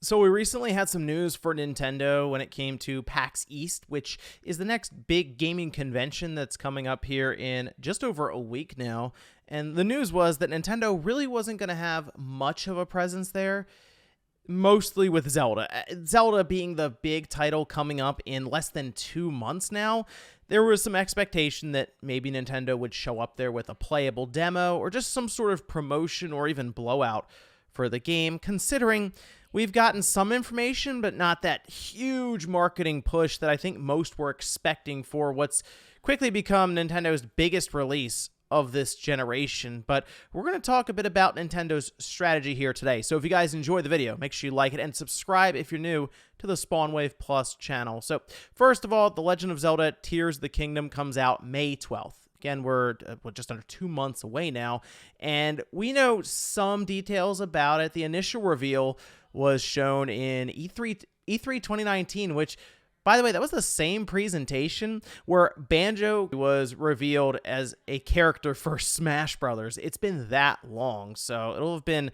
So we recently had some news for Nintendo when it came to PAX East, which is the next big gaming convention that's coming up here in just over a week now. And the news was that Nintendo really wasn't going to have much of a presence there, mostly with Zelda. Zelda being the big title coming up in less than 2 months now. There was some expectation that maybe Nintendo would show up there with a playable demo or just some sort of promotion or even blowout for the game, considering we've gotten some information, but not that huge marketing push that I think most were expecting for what's quickly become Nintendo's biggest release of this generation. But we're going to talk a bit about Nintendo's strategy here today. So if you guys enjoy the video, make sure you like it and subscribe if you're new to the Spawnwave Plus channel. So first of all, The Legend of Zelda Tears of the Kingdom comes out May 12th. Again, we're just under 2 months away now, and we know some details about it. The initial reveal was shown in E3 2019, which, by the way, that was the same presentation where Banjo was revealed as a character for Smash Brothers. It's been that long, so it'll have been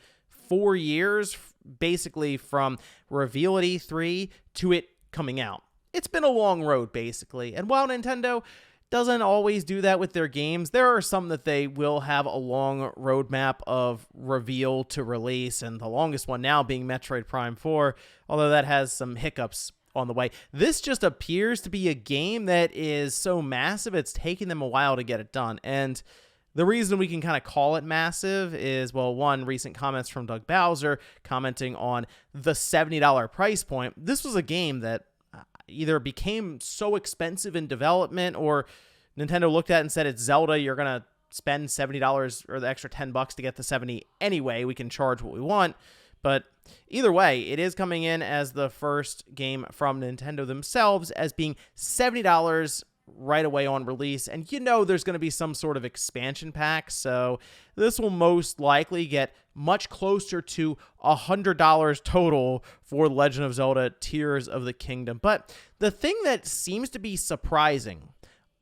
4 years, basically, from reveal at E3 to it coming out. It's been a long road, basically, and while Nintendo doesn't always do that with their games, there are some that they will have a long roadmap of reveal to release, and the longest one now being Metroid Prime 4, although that has some hiccups on the way. This just appears to be a game that is so massive, it's taking them a while to get it done. And the reason we can kind of call it massive is, well, one, recent comments from Doug Bowser commenting on the $70 price point. This was a game that either became so expensive in development, or Nintendo looked at it and said, it's Zelda, you're going to spend $70 or the extra $10 to get the 70 anyway. We can charge what we want. But either way, it is coming in as the first game from Nintendo themselves as being $70 right away on release. And you know there's going to be some sort of expansion pack, so this will most likely get much closer to $100 total for Legend of Zelda Tears of the Kingdom. But the thing that seems to be surprising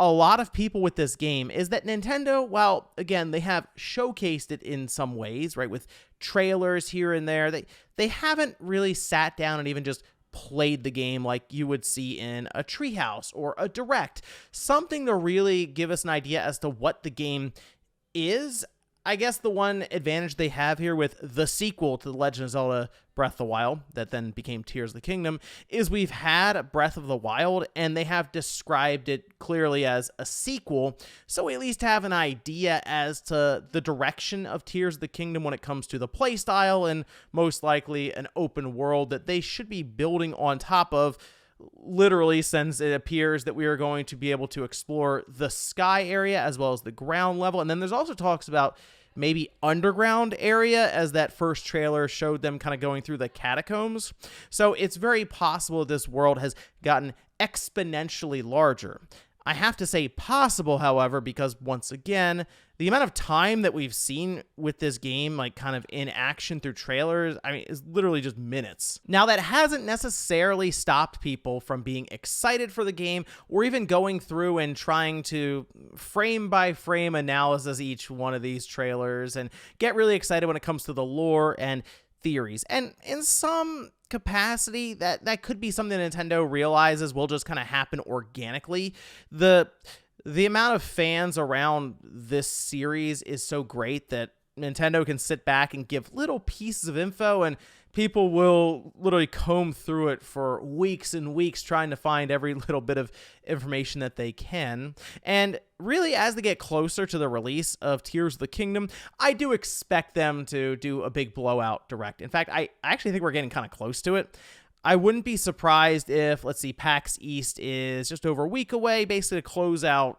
a lot of people with this game is that Nintendo, while, again, they have showcased it in some ways, right, with trailers here and there, they haven't really sat down and even just played the game like you would see in a Treehouse or a Direct. Something to really give us an idea as to what the game is. I guess the one advantage they have here with the sequel to The Legend of Zelda Breath of the Wild, that then became Tears of the Kingdom, is we've had Breath of the Wild, and they have described it clearly as a sequel, so we at least have an idea as to the direction of Tears of the Kingdom when it comes to the playstyle, and most likely an open world that they should be building on top of, literally, since it appears that we are going to be able to explore the sky area as well as the ground level. And then there's also talks about maybe underground area, as that first trailer showed them kind of going through the catacombs. So it's very possible this world has gotten exponentially larger. I have to say possible, however, because once again, the amount of time that we've seen with this game, like kind of in action through trailers, I mean, is literally just minutes. Now, that hasn't necessarily stopped people from being excited for the game or even going through and trying to frame by frame analysis each one of these trailers and get really excited when it comes to the lore and theories. And in some capacity, that could be something Nintendo realizes will just kind of happen organically. The amount of fans around this series is so great that Nintendo can sit back and give little pieces of info, and people will literally comb through it for weeks and weeks trying to find every little bit of information that they can. And really, as they get closer to the release of Tears of the Kingdom, I do expect them to do a big blowout direct. In fact, I actually think we're getting kind of close to it. I wouldn't be surprised if, let's see, PAX East is just over a week away, basically to close out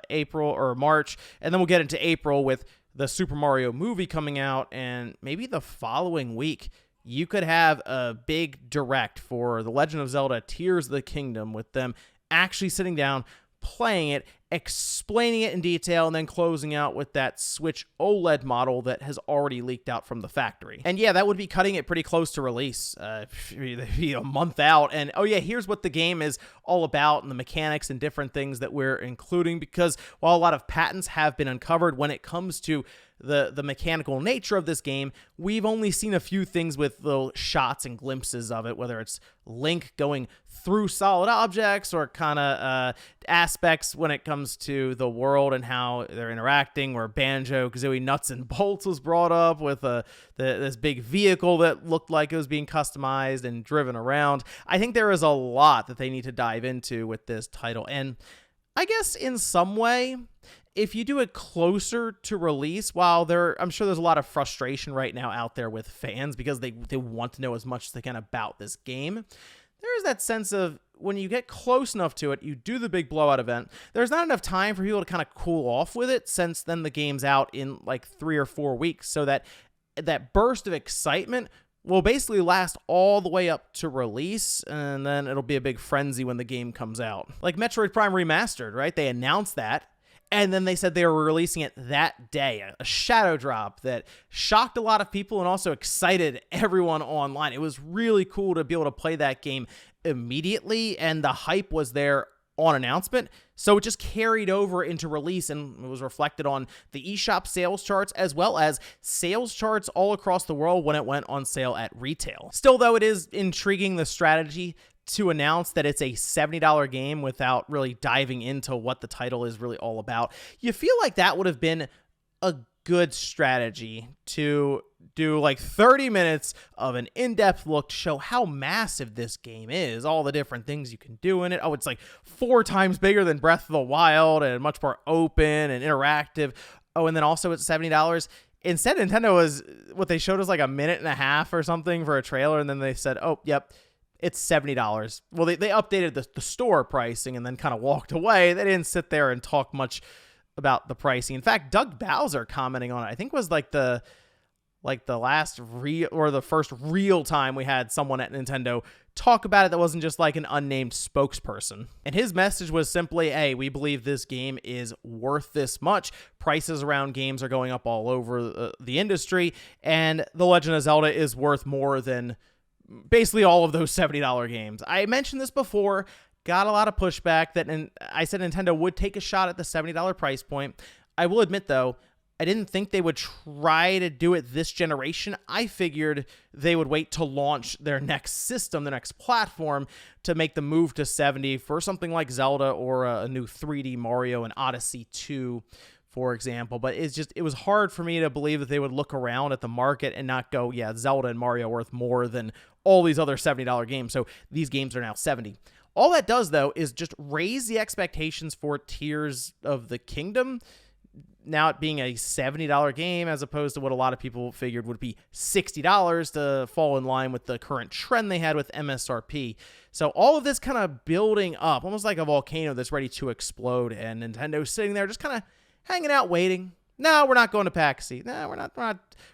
April or March, and then we'll get into April with the Super Mario movie coming out, and maybe the following week you could have a big direct for The Legend of Zelda Tears of the Kingdom with them actually sitting down, playing it, explaining it in detail, and then closing out with that Switch OLED model that has already leaked out from the factory. And yeah, that would be cutting it pretty close to release, a month out. And oh yeah, here's what the game is all about and the mechanics and different things that we're including, because while a lot of patents have been uncovered when it comes to the mechanical nature of this game, we've only seen a few things with little shots and glimpses of it, whether it's Link going through solid objects or kind of aspects when it comes to the world and how they're interacting, where Banjo-Kazooie Nuts and Bolts was brought up with this big vehicle that looked like it was being customized and driven around. I think there is a lot that they need to dive into with this title, and I guess in some way, if you do it closer to release, while I'm sure there's a lot of frustration right now out there with fans because they want to know as much as they can about this game, there is that sense of when you get close enough to it, you do the big blowout event, there's not enough time for people to kind of cool off with it, since then the game's out in like 3 or 4 weeks, so that burst of excitement will basically last all the way up to release, and then it'll be a big frenzy when the game comes out. Like Metroid Prime Remastered, right? They announced that, and then they said they were releasing it that day, a shadow drop that shocked a lot of people and also excited everyone online. It was really cool to be able to play that game immediately, and the hype was there on announcement, so it just carried over into release and it was reflected on the eShop sales charts as well as sales charts all across the world when it went on sale at retail. Still, though, it is intriguing, the strategy to announce that it's a $70 game without really diving into what the title is really all about. You feel like that would have been a good strategy to do like 30 minutes of an in-depth look to show how massive this game is, all the different things you can do in it. Oh, it's like 4 times bigger than Breath of the Wild and much more open and interactive. Oh, and then also it's $70. Instead, Nintendo was, what they showed us like a minute and a half or something for a trailer, and then they said, oh, yep, it's $70. Well, they updated the store pricing and then kind of walked away. They didn't sit there and talk much about the pricing. In fact, Doug Bowser commenting on it, I think was like the last the first real time we had someone at Nintendo talk about it that wasn't just like an unnamed spokesperson. And his message was simply, hey, we believe this game is worth this much. Prices around games are going up all over the industry, and The Legend of Zelda is worth more than basically all of those $70 games. I mentioned this before, got a lot of pushback that, and I said Nintendo would take a shot at the $70 price point. I will admit, though, I didn't think they would try to do it this generation. I figured they would wait to launch their next system, their next platform, to make the move to 70 for something like Zelda or a new 3D Mario and Odyssey 2, for example. But it was hard for me to believe that they would look around at the market and not go, yeah, Zelda and Mario are worth more than all these other $70 games, so these games are now 70. All that does, though, is just raise the expectations for Tears of the Kingdom, now it being a $70 game as opposed to what a lot of people figured would be $60 to fall in line with the current trend they had with MSRP. So all of this kind of building up, almost like a volcano that's ready to explode, and Nintendo's sitting there just kind of hanging out waiting. No, we're not going to PAX East. No, we're not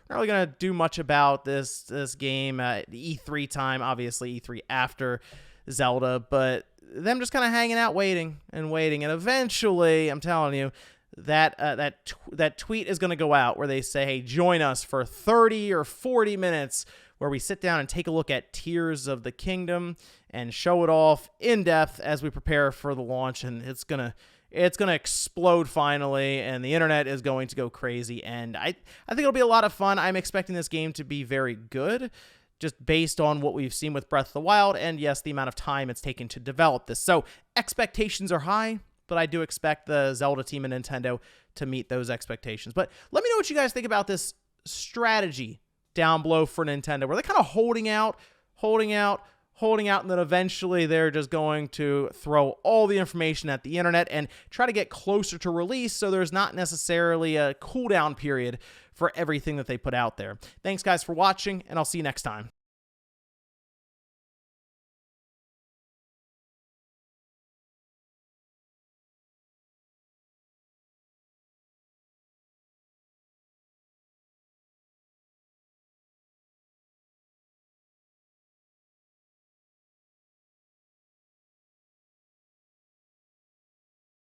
really going to do much about this game at E3 time, obviously E3 after Zelda, but them just kind of hanging out waiting, and eventually, I'm telling you, that tweet is going to go out where they say, hey, join us for 30 or 40 minutes where we sit down and take a look at Tears of the Kingdom and show it off in depth as we prepare for the launch, and it's going to explode finally, and the internet is going to go crazy, and I think it'll be a lot of fun. I'm expecting this game to be very good, just based on what we've seen with Breath of the Wild, and yes, the amount of time it's taken to develop this. So expectations are high, but I do expect the Zelda team and Nintendo to meet those expectations. But let me know what you guys think about this strategy down below for Nintendo, where they're kind of holding out, and then eventually they're just going to throw all the information at the internet and try to get closer to release, so there's not necessarily a cooldown period for everything that they put out there. Thanks, guys, for watching, and I'll see you next time.